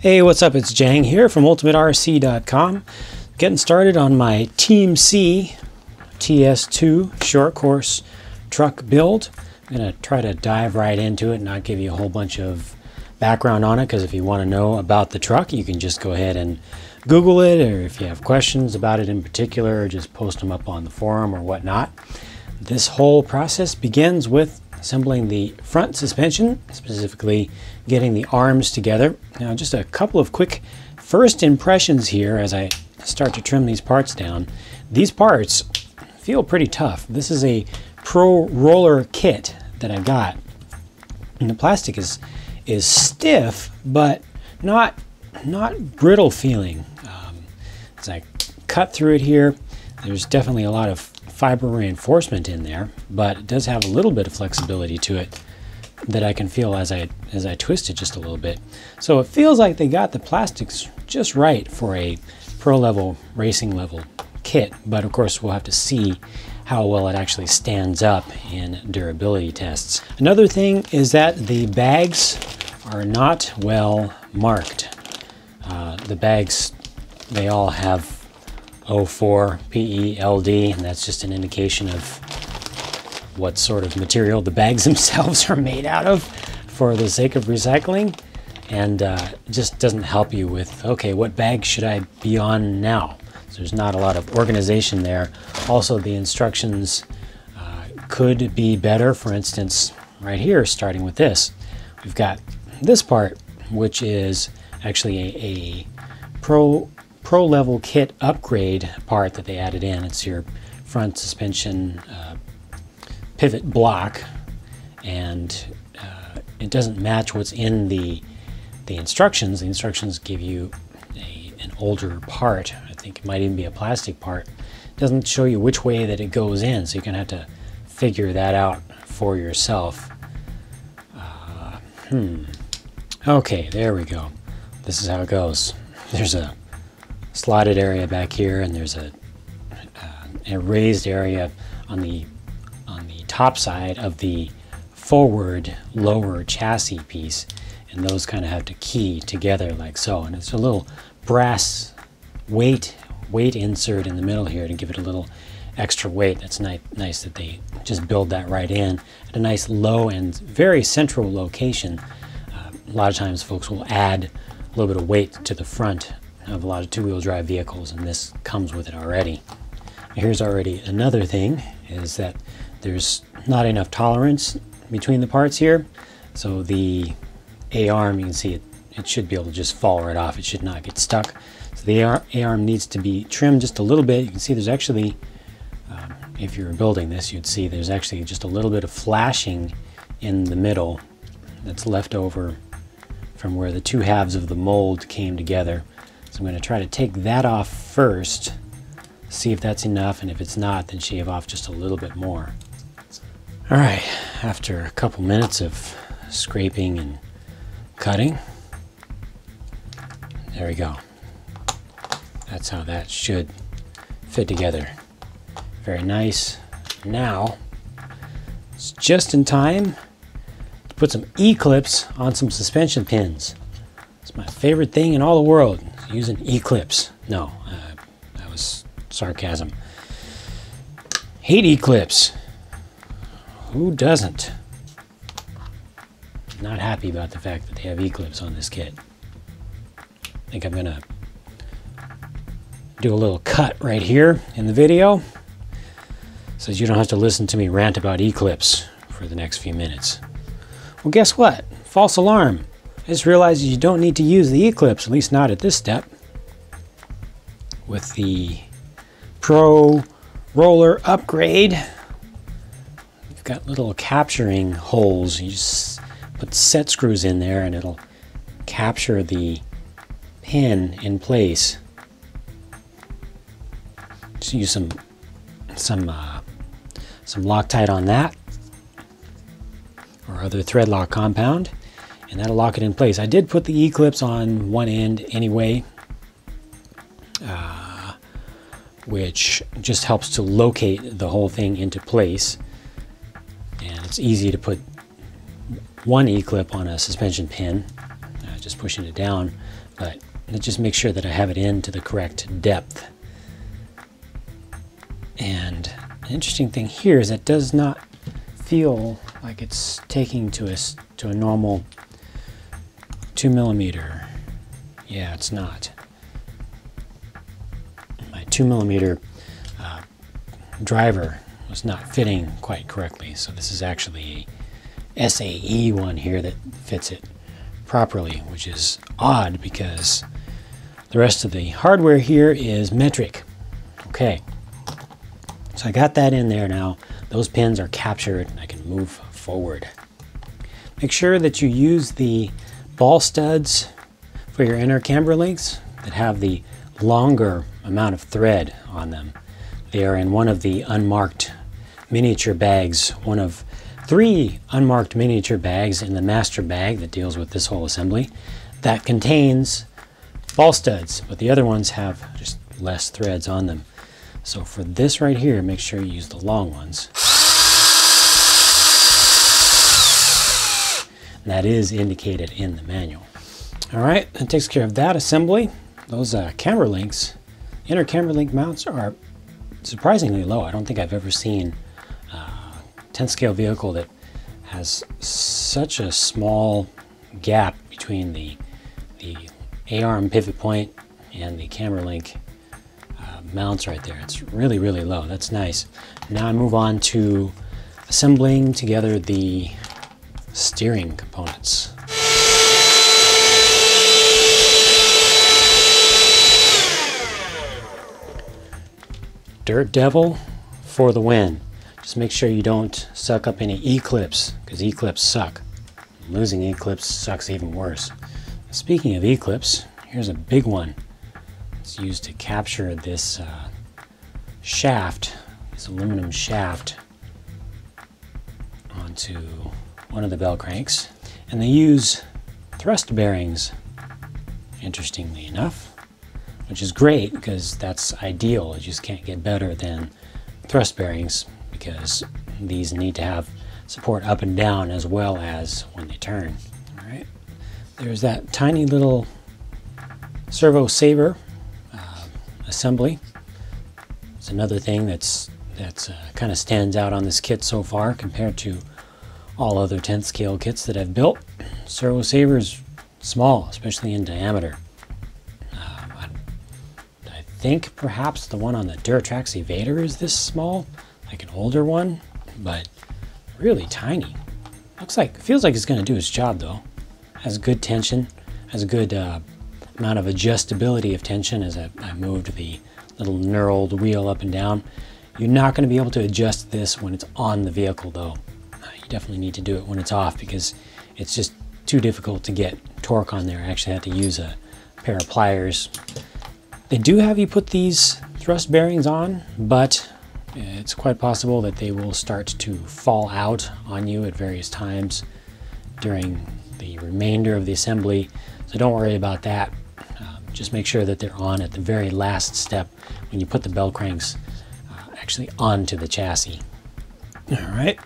Hey, what's up? It's Jang here from ultimaterc.com. Getting started on my Team C TS2 short course truck build. I'm going to try to dive right into it and not give you a whole bunch of background on it, because if you want to know about the truck, you can just go ahead and Google it, or if you have questions about it in particular, just post them up on the forum or whatnot. This whole process begins with assembling the front suspension, specifically getting the arms together. Now, just a couple of quick first impressions here as I start to trim these parts down. These parts feel pretty tough. This is a Pro Roller kit that I got, and the plastic is stiff, but not brittle feeling. As I cut through it here, there's definitely a lot of fiber reinforcement in there, but it does have a little bit of flexibility to it that I can feel as I twist it just a little bit. So it feels like they got the plastics just right for a pro level, racing level kit, but of course we'll have to see how well it actually stands up in durability tests. Another thing is that the bags are not well marked. The bags, they all have 04 PELD, and that's just an indication of what sort of material the bags themselves are made out of for the sake of recycling, and just doesn't help you with, okay, what bag should I be on now? So there's not a lot of organization there. Also, the instructions could be better. For instance, right here, starting with this, we've got this part, which is actually a pro level kit upgrade part that they added in. It's your front suspension pivot block, and it doesn't match what's in the instructions. The instructions give you an older part. I think it might even be a plastic part. It doesn't show you which way that it goes in, so you're gonna have to figure that out for yourself. Okay, there we go. This is how it goes. There's a slotted area back here, and there's a raised area on the top side of the forward lower chassis piece, and those kind of have to key together like so. And it's a little brass weight insert in the middle here to give it a little extra weight. That's nice that they just build that right in at a nice low and very central location. A lot of times folks will add a little bit of weight to the front of a lot of two-wheel drive vehicles, and this comes with it already. Here's already another thing, is that there's not enough tolerance between the parts here, so the A-arm, you can see it should be able to just fall right off. It should not get stuck. So the A-arm needs to be trimmed just a little bit. You can see there's actually, if you were building this, you'd see there's actually just a little bit of flashing in the middle that's left over from where the two halves of the mold came together. So I'm going to try to take that off first, see if that's enough, and if it's not, then shave off just a little bit more. All right, after a couple minutes of scraping and cutting, there we go. That's how that should fit together. Very nice. Now, it's just in time to put some E-clips on some suspension pins. It's my favorite thing in all the world, using E-clips. No, that was sarcasm. Hate E-clips. Who doesn't? Not happy about the fact that they have E-clips on this kit. I think I'm gonna do a little cut right here in the video so that you don't have to listen to me rant about E-clips for the next few minutes. Well, guess what? False alarm. I just realized you don't need to use the E-clips, at least not at this step. With the Pro Roller upgrade, you've got little capturing holes. You just put set screws in there and it'll capture the pin in place. Just use some Loctite on that, or other thread lock compound, and that'll lock it in place. I did put the E-clips on one end anyway, which just helps to locate the whole thing into place, and it's easy to put one E-clip on a suspension pin, just pushing it down. but it just makes sure that I have it into the correct depth. And the interesting thing here is it does not feel like it's taking to a normal 2mm. Yeah, it's not. My 2mm driver was not fitting quite correctly, so this is actually a SAE one here that fits it properly, which is odd because the rest of the hardware here is metric. Okay, so I got that in there now. Those pins are captured and I can move forward. Make sure that you use the ball studs for your inner camber links that have the longer amount of thread on them. They are in one of the unmarked miniature bags, one of 3 unmarked miniature bags in the master bag that deals with this whole assembly that contains ball studs, but the other ones have just less threads on them. So for this right here, make sure you use the long ones. And that is indicated in the manual. All right, that takes care of that assembly. Those camber links, inner camber link mounts are surprisingly low. I don't think I've ever seen a 10th scale vehicle that has such a small gap between the A-arm pivot point and the camber link mounts right there. It's really, really low. That's nice. Now I move on to assembling together the steering components. Dirt Devil for the win. Just make sure you don't suck up any E-clips, because E-clips suck. Losing E-clips sucks even worse. Speaking of E-clips, here's a big one. It's used to capture this shaft, this aluminum shaft, onto one of the bell cranks. And they use thrust bearings, interestingly enough, which is great because that's ideal. You just can't get better than thrust bearings because these need to have support up and down as well as when they turn. All right, there's that tiny little servo saver assembly. It's another thing that's kind of stands out on this kit so far compared to all other 10th scale kits that I've built. Servo saver is small, especially in diameter. I think perhaps the one on the Duratrax Evader is this small, like an older one, but really tiny. Feels like it's going to do its job though. Has good tension, has a good amount of adjustability of tension as I moved the little knurled wheel up and down. You're not going to be able to adjust this when it's on the vehicle though. You definitely need to do it when it's off because it's just too difficult to get torque on there. I actually had to use a pair of pliers. They do have you put these thrust bearings on, but it's quite possible that they will start to fall out on you at various times during the remainder of the assembly. So don't worry about that. Just make sure that they're on at the very last step when you put the bell cranks actually onto the chassis. All right,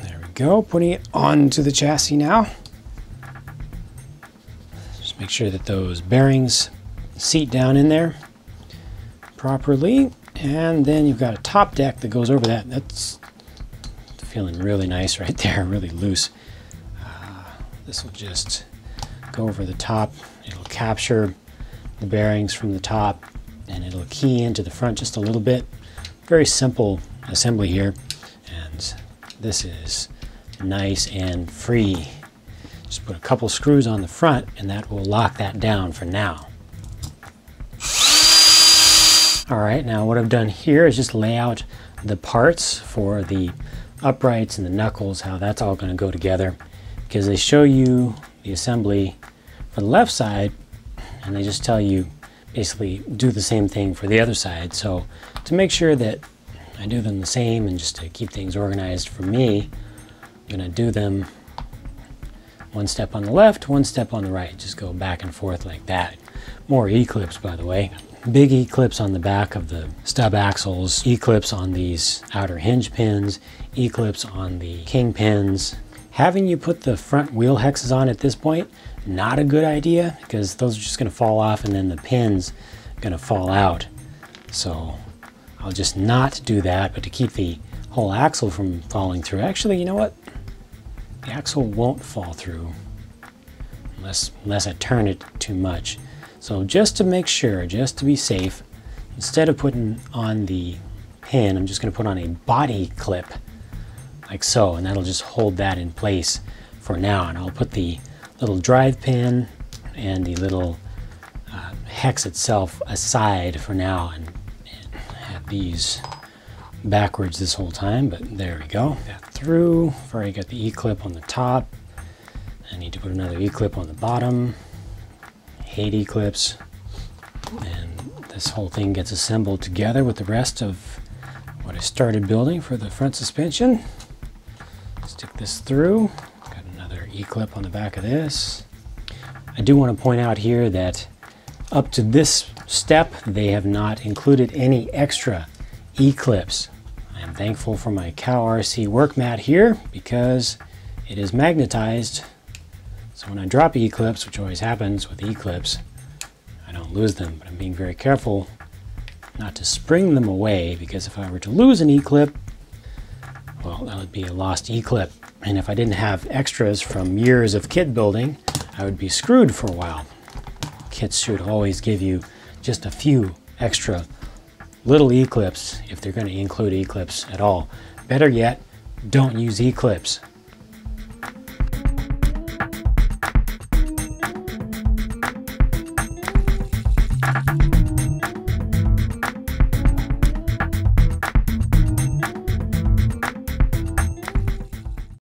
there we go. Putting it onto the chassis now. Just make sure that those bearings seat down in there properly. And then you've got a top deck that goes over that. That's feeling really nice right there, really loose. This will just go over the top. It'll capture the bearings from the top and it'll key into the front just a little bit. Very simple assembly here. And this is nice and free. Just put a couple screws on the front and that will lock that down for now. All right, now what I've done here is just lay out the parts for the uprights and the knuckles, how that's all going to go together, because they show you the assembly for the left side and they just tell you basically do the same thing for the other side. So to make sure that I do them the same and just to keep things organized for me, I'm going to do them one step on the left, one step on the right. Just go back and forth like that. More E-clips, by the way. Big E-clips on the back of the stub axles, E-clips on these outer hinge pins, E-clips on the king pins, Having you put the front wheel hexes on at this point, not a good idea, because those are just going to fall off and then the pin's going to fall out. So I'll just not do that, but to keep the whole axle from falling through. Actually, you know what? The axle won't fall through unless I turn it too much. So just to make sure, just to be safe, instead of putting on the pin, I'm just going to put on a body clip like so, and that'll just hold that in place for now. And I'll put the little drive pin and the little hex itself aside for now, and have these backwards this whole time, but there we go. That through. I've already got the E-clip on the top. I need to put another E-clip on the bottom. I hate E-clips. And this whole thing gets assembled together with the rest of what I started building for the front suspension. Stick this through. Got another E-clip on the back of this. I do want to point out here that up to this step, they have not included any extra E-clips. I am thankful for my Cow RC work mat here because it is magnetized. So when I drop E-clips, which always happens with E-clips, I don't lose them, but I'm being very careful not to spring them away, because if I were to lose an E-clip, well, that would be a lost E-clip. And if I didn't have extras from years of kit building, I would be screwed for a while. Kits should always give you just a few extra little E-clips if they're going to include E-clips at all. Better yet, don't use E-clips.